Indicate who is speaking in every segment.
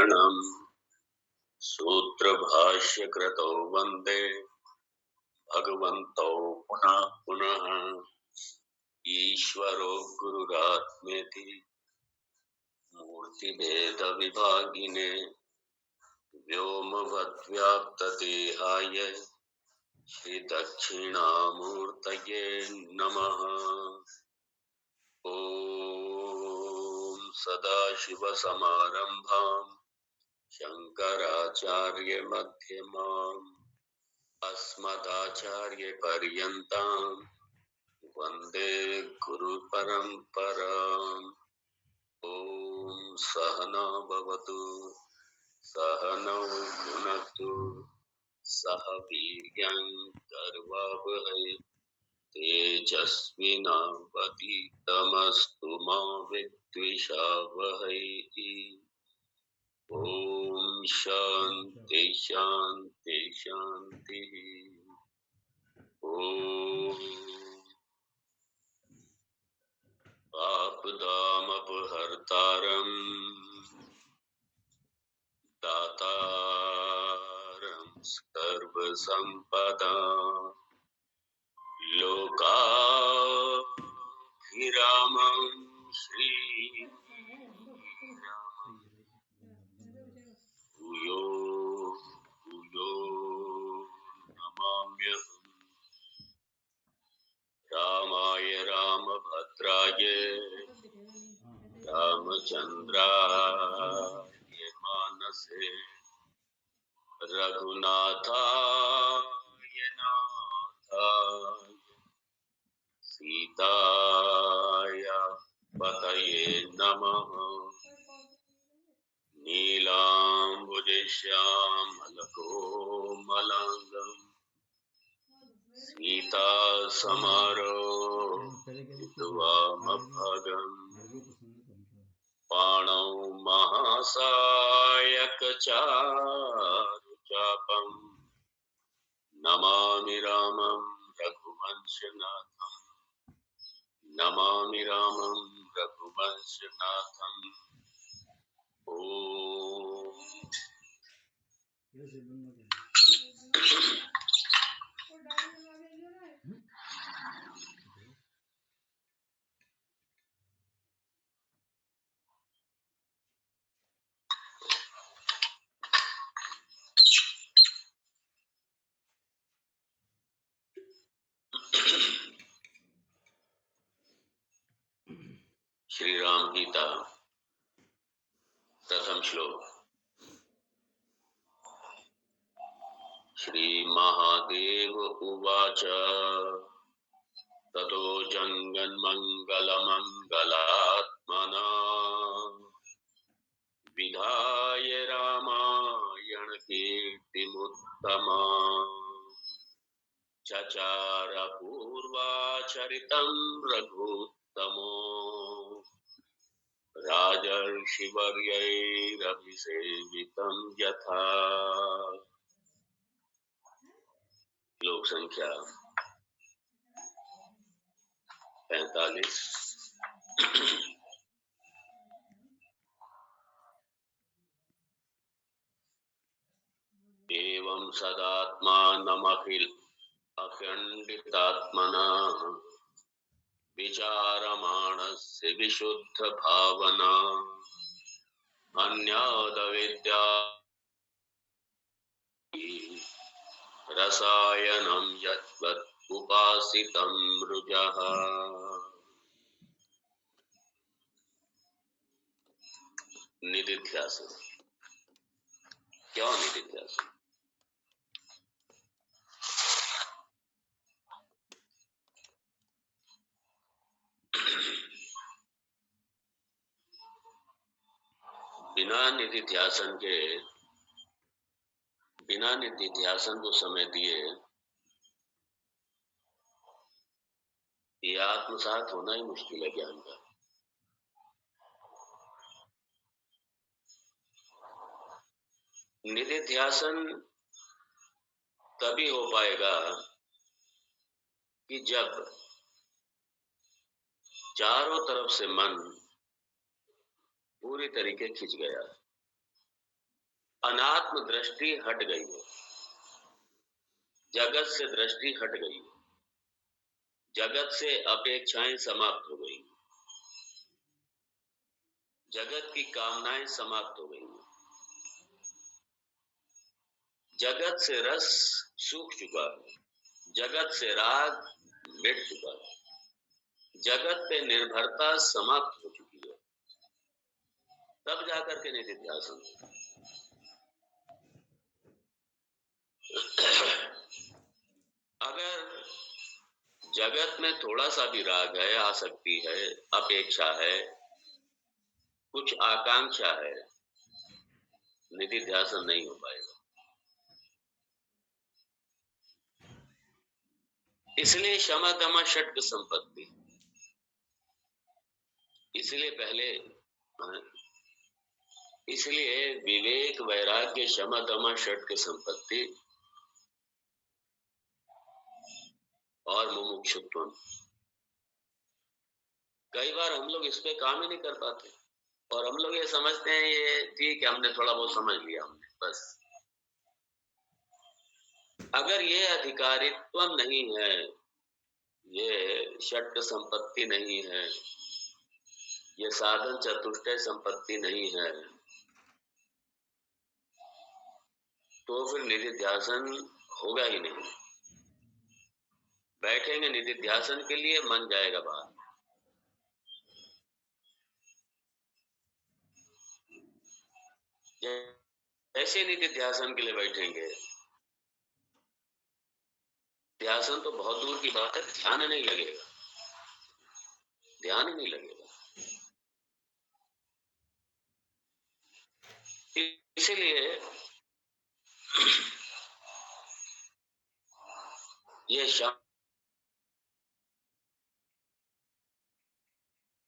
Speaker 1: नारायणं सूत्रभाष्यकृतौ वन्दे भगवन्तौ पुनः पुनः। ईश्वरो गुरुरात्मेति मूर्तिभेदविभागिने व्योमवद्व्याप्तदेहाय श्रीदक्षिणामूर्तये नमः। ॐ सदाशिवसमारम्भां शङ्कराचार्यमध्यमाम् अस्मदाचार्यपर्यन्तां वन्दे गुरुपरम्पराम्। ॐ सहना भवतु सहनौ भुनक्तु सह वीर्यं कर्वावहै तेजस्विनावधीतमस्तु मा विद्विषावहै। ॐ शान्ति शान्ति शान्तिः। ॐ आपदामपहर्तारम् दातारं सर्वसम्पदां लोकाभिरामं श्रीरामं भूयो भूयो नमाम्यहम्। रामाय रामभद्राय रामचन्द्राय मानसे रघुनाथाय नाथाय सीताय पतये नमः। नीलाम्बुजश्यामलकोमलाङ्गं सीतासमारोहितवामभागम् पाणौ महासायकचारुचापम् नमामि रामं रघुवंशनाथं नमामि रामं रघुवंशनाथम्। ॐ श्री राम गीता प्रथम श्लोक। श्री महादेव उवाच ततो जङ्गन्मङ्गलमङ्गलात्मना विधाय रामायण कीर्तिमुत्तमा चचार पूर्वाचरितं रघुत्तमो राजर्षिवर्यैरभिसेवितं यथा। श्लोक संख्या 45। एवं अखण्डितात्मना विचारमाणस्य विशुद्ध भावना अन्यादविद्या रसायनं यद्वत् उपासितं मृजः। निदिध्यासन। क्यों निदिध्यासन? बिना निदिध्यासन को समय दिए ये आत्मसात होना ही मुश्किल है ज्ञान का। निदिध्यासन तभी हो पाएगा कि जब चारों तरफ से मन पूरी तरीके खिंच गया। अनात्म दृष्टि हट गई है, जगत से दृष्टि हट गई है, जगत से अपेक्षाएं समाप्त हो गई, जगत की कामनाएं समाप्त हो गई, जगत से रस सूख चुका है, जगत से राग मिट चुका है, जगत पे निर्भरता समाप्त हो चुकी है। तब जाकर के निधिध्यासन। अगर जगत में थोड़ा सा भी राग है, आसक्ति है, अपेक्षा है, कुछ आकांक्षा है, निधिध्यासन नहीं हो पाएगा। इसलिए क्षमा दमा षट्क संपत्ति, इसलिए पहले, इसलिए विवेक वैराग्य क्षमा दमा षट्क संपत्ति और मुमुक्षुत्व। कई बार हम लोग इस पे काम ही नहीं कर पाते और हम लोग ये समझते हैं ये ठीक है, हमने थोड़ा बहुत समझ लिया हमने बस। अगर ये अधिकारित्व नहीं है, ये षट्क संपत्ति नहीं है, ये साधन चतुष्टय संपत्ति नहीं है, तो फिर निधिध्यासन होगा ही नहीं। बैठेंगे निधिध्यासन के लिए, मन जाएगा बाहर। ऐसे निधिध्यासन के लिए बैठेंगे, ध्यान तो बहुत दूर की बात है, ध्यान नहीं लगेगा, ध्यान ही नहीं लगेगा। इसलिए ये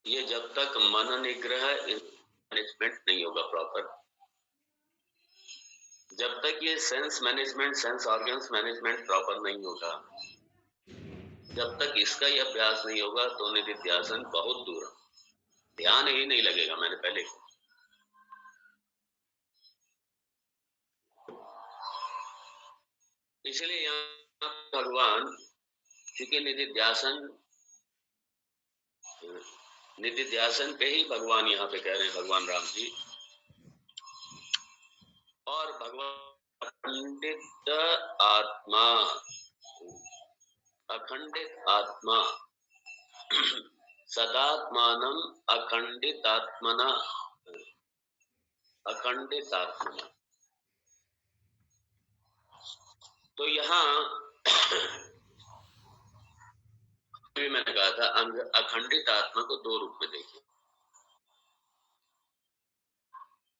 Speaker 1: ये जब तक मन निग्रह मैनेजमेंट नहीं होगा प्रॉपर, जब तक ये sense management, sense organs management proper नहीं होगा, जब तक इसका ही अभ्यास नहीं होगा, तो निधिध्यासन बहुत दूर, ध्यान ही नहीं लगेगा। मैंने पहले कहा, इसलिए यहाँ भगवान, क्योंकि निधिध्यासन पे ही भगवान यहाँ पे कह रहे हैं, भगवान राम जी, और भगवान अखंडित आत्मा, अखंडित आत्मा, सदात्मानम अखंडित आत्मना, अखंडित आत्मना। तो यहाँ भी मैंने कहा था, अखंडित आत्मा को दो रूप में देखिए।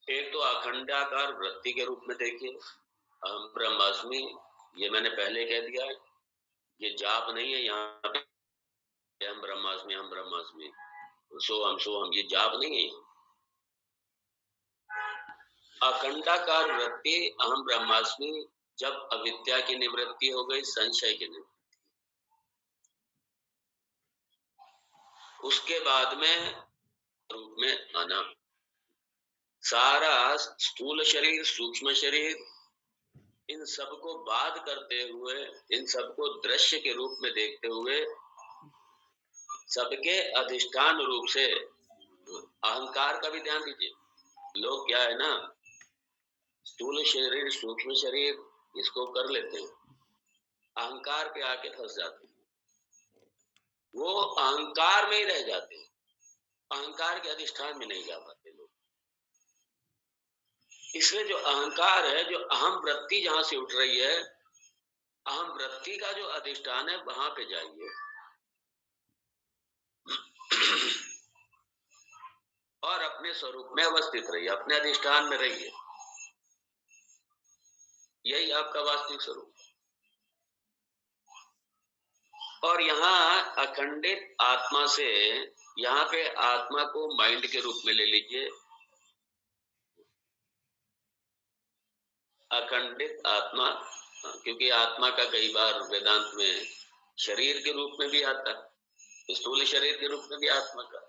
Speaker 1: एक तो अखंडाकार वृत्ति के रूप में देखिए, अहम ब्रह्मास्मि, ये मैंने पहले कह दिया, ये जाप नहीं है यहाँ पे, हम ब्रह्मास्मि, हम ब्रह्मास्मि, सोहम, ये जाप नहीं है। अखंडाकार वृत्ति अहम ब्रह्मास्मि, जब अविद्या की निवृत्ति हो गई, संशय की निवृत्ति, उसके बाद में रूप में आना, सारा स्थूल शरीर, सूक्ष्म शरीर, इन सबको बाध करते हुए, इन सबको दृश्य के रूप में देखते हुए, सबके अधिष्ठान रूप से अहंकार का भी ध्यान दीजिए। लोग क्या है ना, स्थूल शरीर, सूक्ष्म शरीर, इसको कर लेते हैं, अहंकार पे आके फंस जाते हैं, वो अहंकार में ही रह जाते हैं, अहंकार के अधिष्ठान में नहीं जा पाते लोग। इसलिए जो अहंकार है, जो अहम वृत्ति जहां से उठ रही है, अहम वृत्ति का जो अधिष्ठान है, वहां पे जाइए और अपने स्वरूप में अवस्थित रहिए, अपने अधिष्ठान में रहिए, यही आपका वास्तविक स्वरूप। और यहाँ अखंडित आत्मा से, यहाँ पे आत्मा को माइंड के रूप में ले लीजिए, अखंडित आत्मा, क्योंकि आत्मा का कई बार वेदांत में शरीर के रूप में भी आता है, स्थूल शरीर के रूप में भी आत्मा का,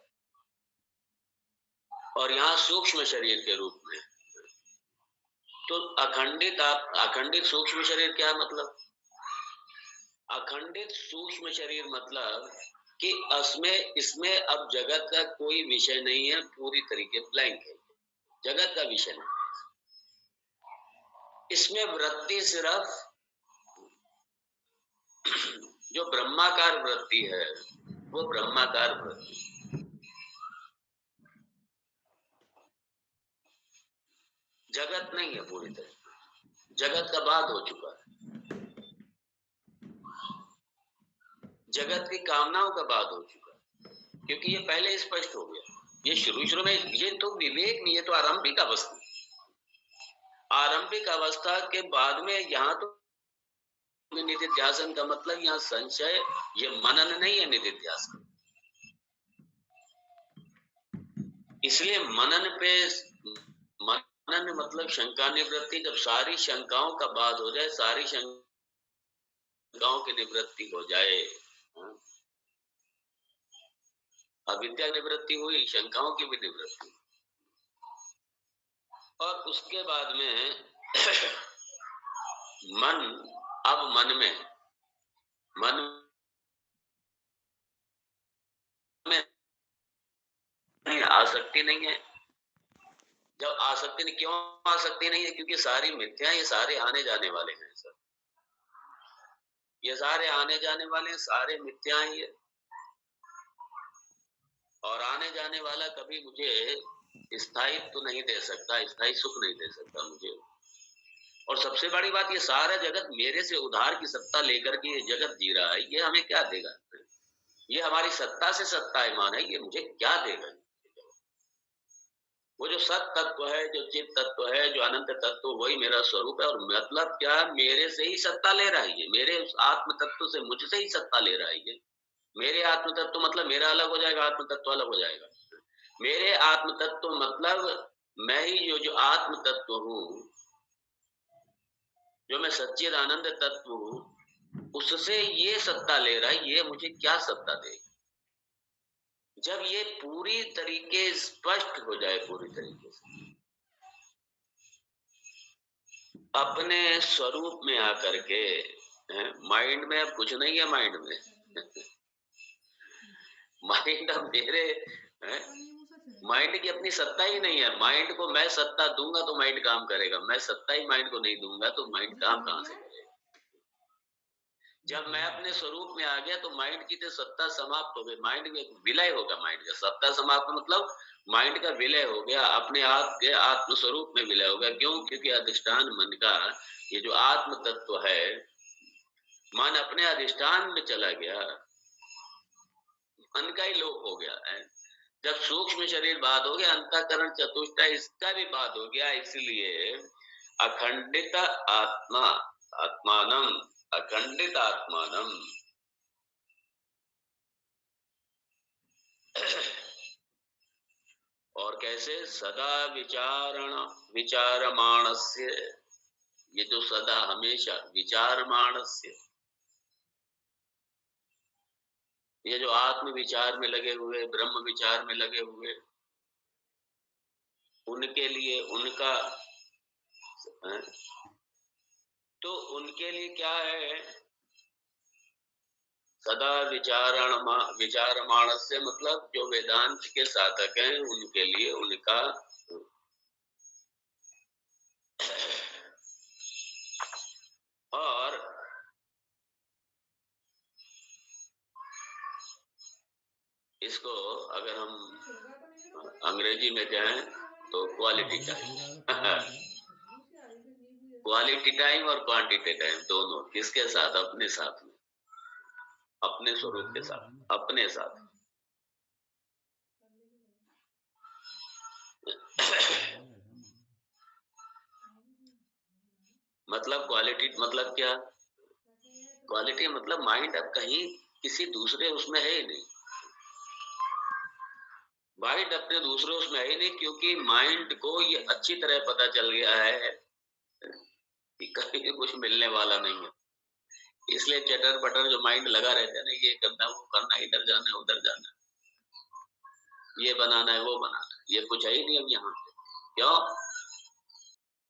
Speaker 1: और यहाँ सूक्ष्म शरीर के रूप में। तो अखंडित सूक्ष्म शरीर क्या मतलब? अखंडित सूक्ष्म शरीर मतलब कि इसमें अब जगत का कोई विषय नहीं है, पूरी तरीके ब्लैंक है, जगत का विषय नहीं। इसमें वृत्ति सिर्फ जो ब्रह्माकार वृत्ति है, वो ब्रह्माकार वृत्ति, जगत नहीं है पूरी तरह। जगत का बात हो चुका है, जगत की कामनाओं का बात हो चुका है, क्योंकि ये पहले स्पष्ट हो गया। ये शुरू में ये तो विवेक नहीं, ये तो आरंभिक अवस्था। आरंभिक अवस्था के बाद में यहाँ तो निधिध्यासन का मतलब यहाँ संशय, ये मनन नहीं है निधिध्यासन। इसलिए मनन मतलब शंका निवृत्ति। जब सारी शंकाओं का बात हो जाए, सारी शंकाओं की निवृत्ति हो जाए, अविद्या निवृत्ति हुई, शंकाओं की भी निवृत्ति, और उसके बाद में अब मन में आसक्ति नहीं है। जब आसक्ति नहीं, क्यों आसक्ति नहीं है? क्योंकि सारी मिथ्या, ये सारे आने जाने वाले हैं सर, ये सारे आने जाने वाले हैं, सारे मिथ्या ही है। और आने जाने वाला कभी मुझे स्थायित्व तो नहीं दे सकता, स्थायी सुख नहीं दे सकता मुझे। और सबसे बड़ी बात, ये सारा जगत मेरे से उधार की सत्ता लेकर के ये जगत जी रहा है, ये हमें क्या देगा? ये हमारी सत्ता से सत्तायमान है, ये मुझे क्या देगा? वो जो सत तत्व है, जो चित तत्व है, जो अनंत तत्व, वही मेरा स्वरूप है। और मतलब क्या, मेरे से ही सत्ता ले रहा है ये, मेरे उस आत्म तत्व से, मुझसे ही सत्ता ले रहा है ये। मेरे आत्म तत्व मतलब मेरा अलग हो जाएगा, आत्म तत्व अलग हो जाएगा। मेरे आत्म तत्व मतलब मैं ही जो आत्म तत्व हूँ, जो मैं सच्चिद आनंद तत्व हूँ, उससे ये सत्ता ले रहा है, ये मुझे क्या सत्ता देगा? जब ये पूरी तरीके स्पष्ट हो जाए, पूरी तरीके से अपने स्वरूप में आकर के, माइंड में अब कुछ नहीं है, माइंड में माइंड अब मेरे, माइंड की अपनी सत्ता ही नहीं है। माइंड को मैं सत्ता दूंगा तो माइंड काम करेगा, मैं सत्ता ही माइंड को नहीं दूंगा तो माइंड काम कहां से करेगा? जब मैं अपने स्वरूप में आ गया तो माइंड की तो सत्ता समाप्त हो गई, माइंड में विलय होगा। माइंड का सत्ता समाप्त मतलब माइंड का विलय हो गया, अपने आप के आत्म स्वरूप में विलय होगा। क्यों? क्योंकि अधिष्ठान मन का ये जो आत्म तत्व है, मन अपने अधिष्ठान में चला गया, मन का ही लोप हो गया है। जब सूक्ष्म शरीर बाद हो गया, अंतःकरण चतुष्टय इसका भी बाद हो गया। इसलिए अखंडित आत्मा आत्मानम, अखंडित आत्मानम और कैसे? सदा विचारमाणस्य, ये जो सदा हमेशा विचारमाणस्य, ये जो आत्म विचार में लगे हुए, ब्रह्म विचार में लगे हुए, उनके लिए उनका, तो उनके लिए क्या है? सदा विचारमाणस्य मतलब जो वेदांत के साधक हैं, उनके लिए उनका और इसको अगर हम अंग्रेजी में कहें तो क्वालिटी टाइम क्वालिटी टाइम और क्वांटिटी टाइम दोनों किसके साथ? अपने साथ में, अपने स्वरूप के साथ, अपने साथ। मतलब क्वालिटी मतलब क्या? क्वालिटी मतलब माइंड अब कहीं किसी दूसरे उसमें है ही नहीं, माइंड अपने दूसरे उसमें है ही नहीं, क्योंकि माइंड को ये अच्छी तरह पता चल गया है कि कहीं कुछ मिलने वाला नहीं है। इसलिए चटर पटर जो माइंड लगा रहता है ना, ये करना वो करना, इधर जाना है उधर जाना है, ये बनाना है वो बनाना है, ये कुछ है ही नहीं अब यहाँ पे। क्यों?